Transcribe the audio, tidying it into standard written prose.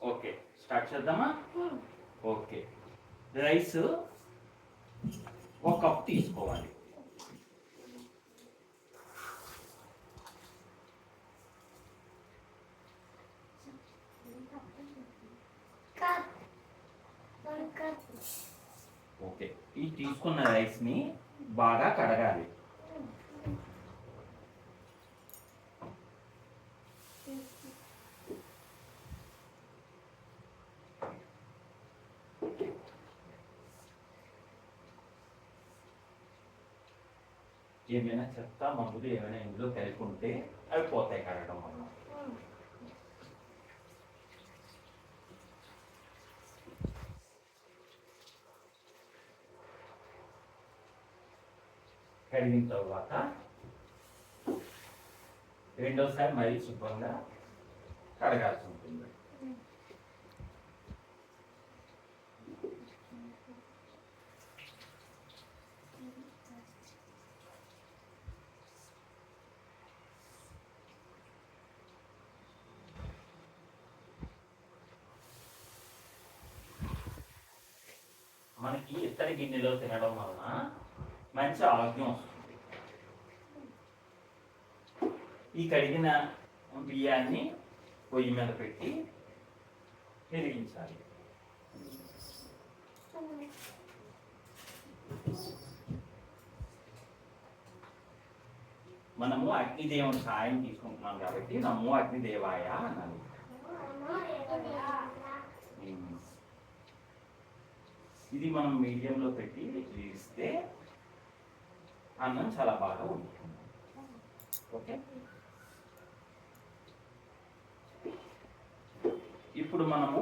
Okay, start చేద్దామా? Okay, rice ఒక cup తీసుకోవాలి. ఓకే, ఈ తీసుకున్న రైస్ని బాగా కడగాలి. ఏమైనా చెత్త మందులు ఏమైనా ఇందులో కలిపి ఉంటే అవి పోతాయి కడగడం వల్ల. కడిగిన తర్వాత రెండోసారి మరీ శుభ్రంగా కడగాల్సి ఉంటుంది. మనకి ఇత్తడి గిన్నెలో తినడం వలన మంచి ఆరోగ్యం వస్తుంది. ఈ కడిగిన బియ్యాన్ని పొయ్యి మీద పెట్టి వెలిగించాలి. మనము అగ్నిదేవుని సాయం తీసుకుంటున్నాం కాబట్టి నమో అగ్నిదేవాయ అన్నాను. ఇది మనం మీడియంలో పెట్టి వేస్తే అన్నం చాలా బాగా ఉంటుంది. ఓకే, ఇప్పుడు మనము